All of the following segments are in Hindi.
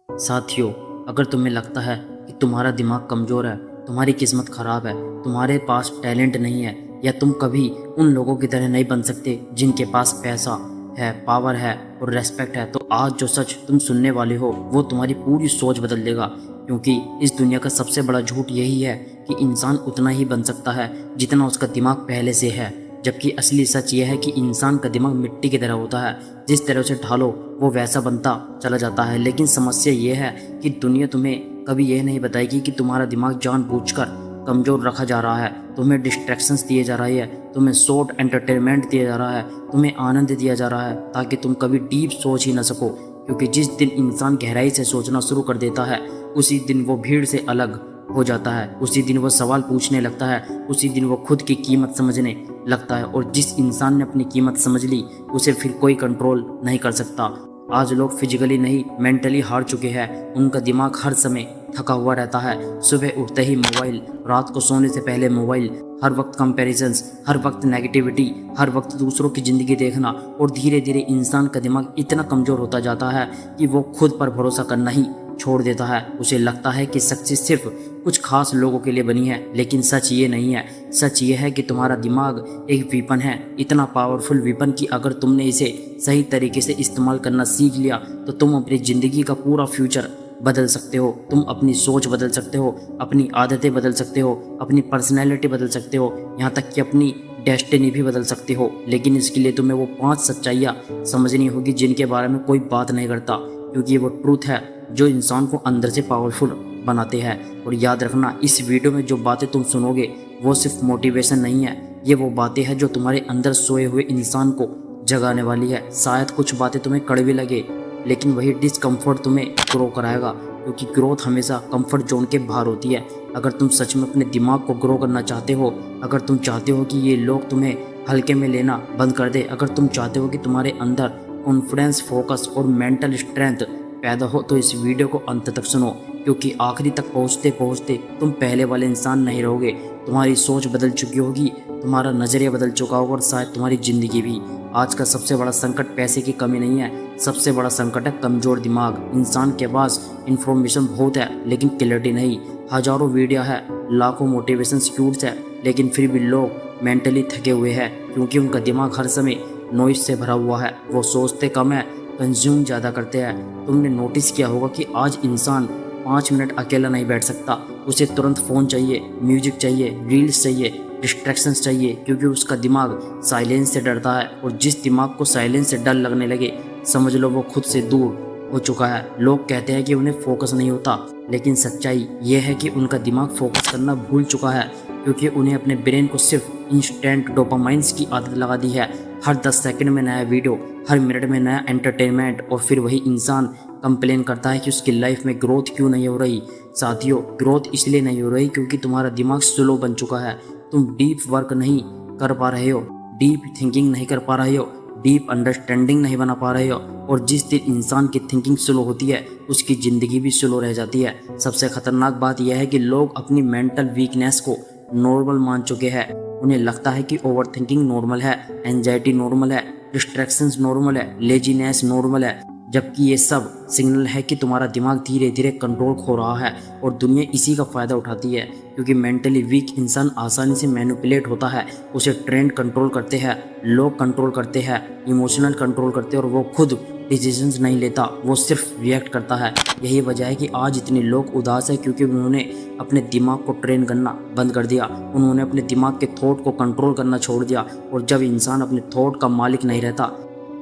साथियों, अगर तुम्हें लगता है कि तुम्हारा दिमाग कमज़ोर है, तुम्हारी किस्मत ख़राब है, तुम्हारे पास टैलेंट नहीं है या तुम कभी उन लोगों की तरह नहीं बन सकते जिनके पास पैसा है, पावर है और रेस्पेक्ट है, तो आज जो सच तुम सुनने वाले हो वो तुम्हारी पूरी सोच बदल देगा। क्योंकि इस दुनिया का सबसे बड़ा झूठ यही है कि इंसान उतना ही बन सकता है जितना उसका दिमाग पहले से है। जबकि असली सच यह है कि इंसान का दिमाग मिट्टी की तरह होता है, जिस तरह उसे ढालो वो वैसा बनता चला जाता है। लेकिन समस्या ये है कि दुनिया तुम्हें कभी यह नहीं बताएगी कि तुम्हारा दिमाग जानबूझकर कमज़ोर रखा जा रहा है, तुम्हें डिस्ट्रैक्शंस दिए जा रही है, तुम्हें शॉर्ट एंटरटेनमेंट दिया जा रहा है, तुम्हें आनंद दिया जा रहा है ताकि तुम कभी डीप सोच ही ना सको। क्योंकि जिस दिन इंसान गहराई से सोचना शुरू कर देता है उसी दिन वो भीड़ से अलग हो जाता है, उसी दिन वो सवाल पूछने लगता है, उसी दिन वो खुद की कीमत समझने लगता है। और जिस इंसान ने अपनी कीमत समझ ली उसे फिर कोई कंट्रोल नहीं कर सकता। आज लोग फिजिकली नहीं मेंटली हार चुके हैं, उनका दिमाग हर समय थका हुआ रहता है। सुबह उठते ही मोबाइल, रात को सोने से पहले मोबाइल, हर वक्त कंपैरिजंस, हर वक्त नेगेटिविटी, हर वक्त दूसरों की ज़िंदगी देखना। और धीरे धीरे इंसान का दिमाग इतना कमज़ोर होता जाता है कि वो खुद पर भरोसा करना ही छोड़ देता है। उसे लगता है कि सक्सेस सिर्फ कुछ खास लोगों के लिए बनी है, लेकिन सच ये नहीं है। सच ये है कि तुम्हारा दिमाग एक वीपन है, इतना पावरफुल वीपन कि अगर तुमने इसे सही तरीके से इस्तेमाल करना सीख लिया तो तुम अपनी ज़िंदगी का पूरा फ्यूचर बदल सकते हो। तुम अपनी सोच बदल सकते हो, अपनी आदतें बदल सकते हो, अपनी पर्सनैलिटी बदल सकते हो, यहाँ तक कि अपनी डेस्टिनी भी बदल सकते हो। लेकिन इसके लिए तुम्हें वो 5 सच्चाइयाँ समझनी होगी जिनके बारे में कोई बात नहीं करता, क्योंकि वो ट्रूथ है जो इंसान को अंदर से पावरफुल बनाते हैं। और याद रखना, इस वीडियो में जो बातें तुम सुनोगे वो सिर्फ मोटिवेशन नहीं है, ये वो बातें हैं जो तुम्हारे अंदर सोए हुए इंसान को जगाने वाली है। शायद कुछ बातें तुम्हें कड़वी लगे, लेकिन वही डिस्कम्फर्ट तुम्हें ग्रो कराएगा, क्योंकि ग्रोथ हमेशा कंफर्ट जोन के बाहर होती है। अगर तुम सच में अपने दिमाग को ग्रो करना चाहते हो, अगर तुम चाहते हो कि ये लोग तुम्हें हल्के में लेना बंद कर दे, अगर तुम चाहते हो कि तुम्हारे अंदर कॉन्फिडेंस, फोकस और मेंटल स्ट्रेंथ पैदा हो, तो इस वीडियो को अंत तक सुनो। क्योंकि आखिरी तक पहुंचते पहुंचते तुम पहले वाले इंसान नहीं रहोगे। तुम्हारी सोच बदल चुकी होगी, तुम्हारा नज़रिया बदल चुका होगा और शायद तुम्हारी ज़िंदगी भी। आज का सबसे बड़ा संकट पैसे की कमी नहीं है, सबसे बड़ा संकट है कमज़ोर दिमाग। इंसान के पास इंफॉर्मेशन बहुत है लेकिन क्लैरिटी नहीं। हज़ारों वीडियो है, लाखों मोटिवेशन स्पीच है, लेकिन फिर भी लोग मेंटली थके हुए हैं क्योंकि उनका दिमाग हर समय नॉइस से भरा हुआ है। वो सोचते कम है, कंज्यूम ज़्यादा करते हैं। तुमने नोटिस किया होगा कि आज इंसान 5 मिनट अकेला नहीं बैठ सकता, उसे तुरंत फ़ोन चाहिए, म्यूजिक चाहिए, रील्स चाहिए, डिस्ट्रैक्शंस चाहिए, क्योंकि उसका दिमाग साइलेंस से डरता है। और जिस दिमाग को साइलेंस से डर लगने लगे, समझ लो वो खुद से दूर हो चुका है। लोग कहते हैं कि उन्हें फोकस नहीं होता, लेकिन सच्चाई ये है कि उनका दिमाग फोकस करना भूल चुका है, क्योंकि उन्हें अपने ब्रेन को सिर्फ इंस्टेंट डोपामाइंस की आदत लगा दी है। हर 10 सेकंड में नया वीडियो, हर मिनट में नया एंटरटेनमेंट, और फिर वही इंसान कंप्लेन करता है कि उसकी लाइफ में ग्रोथ क्यों नहीं हो रही। साथियों, ग्रोथ इसलिए नहीं हो रही क्योंकि तुम्हारा दिमाग स्लो बन चुका है। तुम डीप वर्क नहीं कर पा रहे हो, डीप थिंकिंग नहीं कर पा रहे हो, डीप अंडरस्टैंडिंग नहीं बना पा रहे हो। और जिस दिन इंसान की थिंकिंग स्लो होती है उसकी ज़िंदगी भी स्लो रह जाती है। सबसे खतरनाक बात यह है कि लोग अपनी मेंटल वीकनेस को नॉर्मल मान चुके हैं। उन्हें लगता है कि ओवर थिंकिंग नॉर्मल है, एंजाइटी नॉर्मल है, डिस्ट्रैक्शंस नॉर्मल है, लेजीनेस नॉर्मल है, जबकि ये सब सिग्नल है कि तुम्हारा दिमाग धीरे धीरे कंट्रोल खो रहा है। और दुनिया इसी का फ़ायदा उठाती है, क्योंकि मेंटली वीक इंसान आसानी से मैनिपुलेट होता है। उसे ट्रेंड कंट्रोल करते हैं, लोग कंट्रोल करते हैं, इमोशनल कंट्रोल करते हैं, और वो खुद डिसीजंस नहीं लेता, वो सिर्फ रिएक्ट करता है। यही वजह है कि आज इतने लोग उदास है, क्योंकि उन्होंने अपने दिमाग को ट्रेन करना बंद कर दिया। उन्होंने अपने दिमाग के थॉट को कंट्रोल करना छोड़ दिया। और जब इंसान अपने थॉट का मालिक नहीं रहता,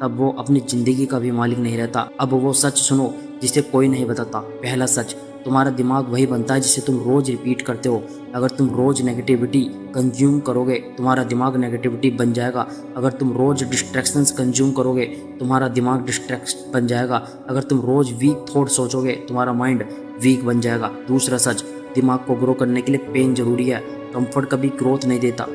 तब वो अपनी ज़िंदगी का भी मालिक नहीं रहता। अब वो सच सुनो जिसे कोई नहीं बताता। पहला सच, तुम्हारा दिमाग वही बनता है जिसे तुम रोज़ रिपीट करते हो। अगर तुम रोज़ नेगेटिविटी कंज्यूम करोगे, तुम्हारा दिमाग नेगेटिविटी बन जाएगा। अगर तुम रोज़ डिस्ट्रैक्शंस कंज्यूम करोगे, तुम्हारा दिमाग डिस्ट्रैक्ट बन जाएगा। अगर तुम रोज़ वीक थॉट सोचोगे, तुम्हारा माइंड वीक बन जाएगा। दूसरा सच, दिमाग को ग्रो करने के लिए पेन ज़रूरी है, कंफर्ट कभी ग्रोथ नहीं देता।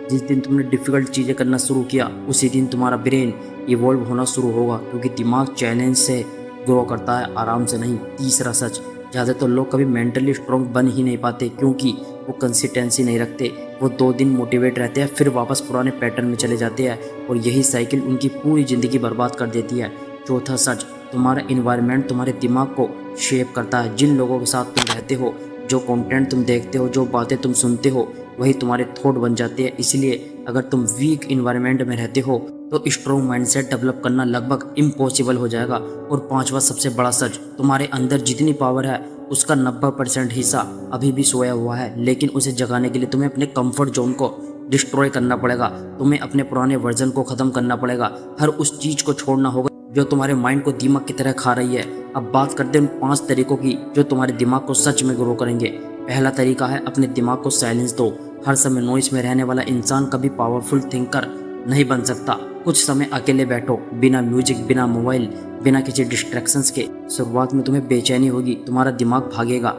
जिस दिन तुमने डिफ़िकल्ट चीज़ें करना शुरू किया उसी दिन तुम्हारा ब्रेन इवॉल्व होना शुरू होगा, क्योंकि दिमाग चैलेंज से ग्रो करता है, आराम से नहीं। तीसरा सच, ज़्यादातर लोग कभी मेंटली स्ट्रॉन्ग बन ही नहीं पाते क्योंकि वो कंसिस्टेंसी नहीं रखते। वो 2 दिन मोटिवेट रहते हैं, फिर वापस पुराने पैटर्न में चले जाते हैं, और यही साइकिल उनकी पूरी ज़िंदगी बर्बाद कर देती है। चौथा सच, तुम्हारा इन्वायरमेंट तुम्हारे दिमाग को शेप करता है। जिन लोगों के साथ तुम रहते हो, जो कंटेंट तुम देखते हो, जो बातें तुम सुनते हो, वही तुम्हारे थॉट बन जाते हैं। इसलिए अगर तुम वीक इन्वायरमेंट में रहते हो तो स्ट्रॉन्ग माइंडसेट डेवलप करना लगभग इम्पॉसिबल हो जाएगा। और पांचवा सबसे बड़ा सच, तुम्हारे अंदर जितनी पावर है उसका 90% हिस्सा अभी भी सोया हुआ है, लेकिन उसे जगाने के लिए तुम्हें अपने कंफर्ट जोन को डिस्ट्रॉय करना पड़ेगा। तुम्हें अपने पुराने वर्जन को ख़त्म करना पड़ेगा। हर उस चीज़ को छोड़ना होगा जो तुम्हारे माइंड को दीमक की तरह खा रही है। अब बात करते हैं उन 5 तरीकों की जो तुम्हारे दिमाग को सच में ग्रो करेंगे। पहला तरीका है अपने दिमाग को साइलेंस दो। हर समय नॉइस में रहने वाला इंसान कभी पावरफुल थिंकर नहीं बन सकता। कुछ समय अकेले बैठो, बिना म्यूजिक, बिना मोबाइल, बिना किसी डिस्ट्रैक्शंस के। शुरुआत में तुम्हें बेचैनी होगी, तुम्हारा दिमाग भागेगा,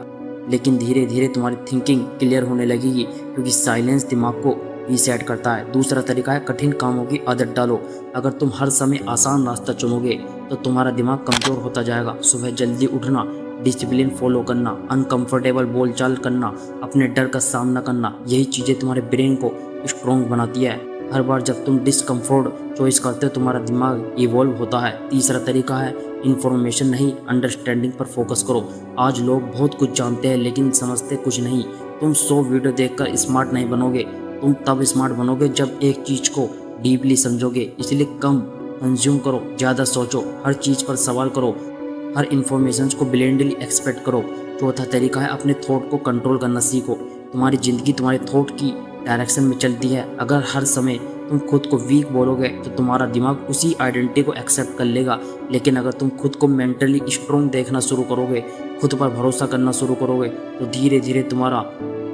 लेकिन धीरे धीरे तुम्हारी थिंकिंग क्लियर होने लगेगी, क्योंकि साइलेंस दिमाग को रीसेट करता है। दूसरा तरीका है कठिन कामों की आदत डालो। अगर तुम हर समय आसान रास्ता चुनोगे तो तुम्हारा दिमाग कमजोर होता जाएगा। सुबह जल्दी उठना, डिसिप्लिन फॉलो करना, अनकंफर्टेबल बोलचाल करना, अपने डर का सामना करना, यही चीज़ें तुम्हारे ब्रेन को स्ट्रॉन्ग बनाती है। हर बार जब तुम डिस्कम्फर्ट चॉइस करते हो तुम्हारा दिमाग इवॉल्व होता है। तीसरा तरीका है इन्फॉर्मेशन नहीं, अंडरस्टैंडिंग पर फोकस करो। आज लोग बहुत कुछ जानते हैं लेकिन समझते कुछ नहीं। तुम 100 वीडियो देखकर स्मार्ट नहीं बनोगे, तुम तब स्मार्ट बनोगे जब एक चीज़ को डीपली समझोगे। इसलिए कम कंज्यूम करो, ज़्यादा सोचो, हर चीज़ पर सवाल करो, हर इन्फॉर्मेशन को ब्लेंडली एक्सपेक्ट करो। चौथा तरीका है अपने थॉट को कंट्रोल करना सीखो। तुम्हारी ज़िंदगी तुम्हारे थॉट की डायरेक्शन में चलती है। अगर हर समय तुम खुद को वीक बोलोगे तो तुम्हारा दिमाग उसी आइडेंटिटी को एक्सेप्ट कर लेगा। लेकिन अगर तुम खुद को मेंटली स्ट्रॉन्ग देखना शुरू करोगे, खुद पर भरोसा करना शुरू करोगे, तो धीरे धीरे तुम्हारा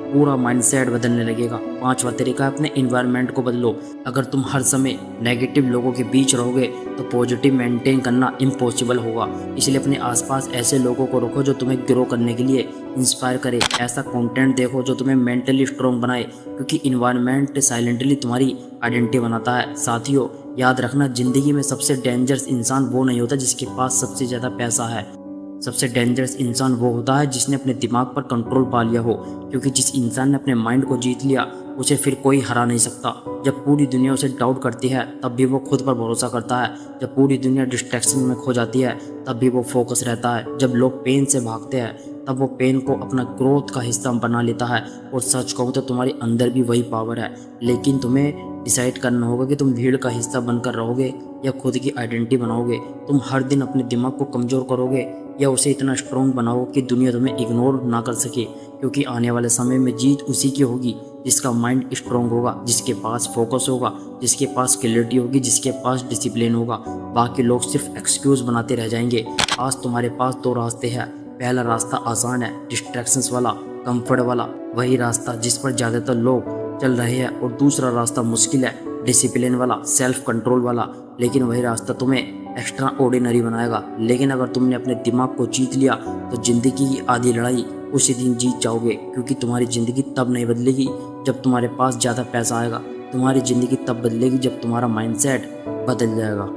पूरा माइंडसेट बदलने लगेगा। पांचवा तरीका है अपने इन्वायरमेंट को बदलो। अगर तुम हर समय नेगेटिव लोगों के बीच रहोगे तो पॉजिटिव मेंटेन करना इम्पॉसिबल होगा। इसलिए अपने आसपास ऐसे लोगों को रखो जो तुम्हें ग्रो करने के लिए इंस्पायर करे। ऐसा कंटेंट देखो जो तुम्हें मेंटली स्ट्रॉन्ग बनाए, क्योंकि इन्वायरमेंट साइलेंटली तुम्हारी आइडेंटिटी बनाता है। साथियों, याद रखना, जिंदगी में सबसे डेंजरस इंसान वो नहीं होता जिसके पास सबसे ज़्यादा पैसा है। सबसे डेंजरस इंसान वो होता है जिसने अपने दिमाग पर कंट्रोल पा लिया हो, क्योंकि जिस इंसान ने अपने माइंड को जीत लिया उसे फिर कोई हरा नहीं सकता। जब पूरी दुनिया उसे डाउट करती है तब भी वो खुद पर भरोसा करता है। जब पूरी दुनिया डिस्ट्रैक्शन में खो जाती है तब भी वो फोकस रहता है। जब लोग पेन से भागते हैं तब वो पेन को अपना ग्रोथ का हिस्सा बना लेता है। और सच कहूँ तो तुम्हारे अंदर भी वही पावर है, लेकिन तुम्हें डिसाइड करना होगा कि तुम भीड़ का हिस्सा बनकर रहोगे या खुद की आइडेंटिटी बनाओगे। तुम हर दिन अपने दिमाग को कमज़ोर करोगे या उसे इतना स्ट्रॉन्ग बनाओ कि दुनिया तुम्हें इग्नोर ना कर सके, क्योंकि आने वाले समय में जीत उसी की होगी जिसका माइंड स्ट्रॉन्ग होगा, जिसके पास फोकस होगा, जिसके पास क्लैरिटी होगी, जिसके पास डिसिप्लिन होगा। बाकी लोग सिर्फ एक्सक्यूज़ बनाते रह जाएंगे। आज तुम्हारे पास 2 रास्ते हैं। पहला रास्ता आसान है, डिस्ट्रैक्शंस वाला, कंफर्ट वाला, वही रास्ता जिस पर ज़्यादातर लोग चल रहे हैं। और दूसरा रास्ता मुश्किल है, डिसिप्लिन वाला, सेल्फ कंट्रोल वाला, लेकिन वही रास्ता तुम्हें एक्स्ट्रा ऑर्डिनरी बनाएगा। लेकिन अगर तुमने अपने दिमाग को जीत लिया तो ज़िंदगी की आधी लड़ाई उसी दिन जीत जाओगे, क्योंकि तुम्हारी ज़िंदगी तब नहीं बदलेगी जब तुम्हारे पास ज़्यादा पैसा आएगा। तुम्हारी ज़िंदगी तब बदलेगी जब तुम्हारा माइंडसेट बदल जाएगा।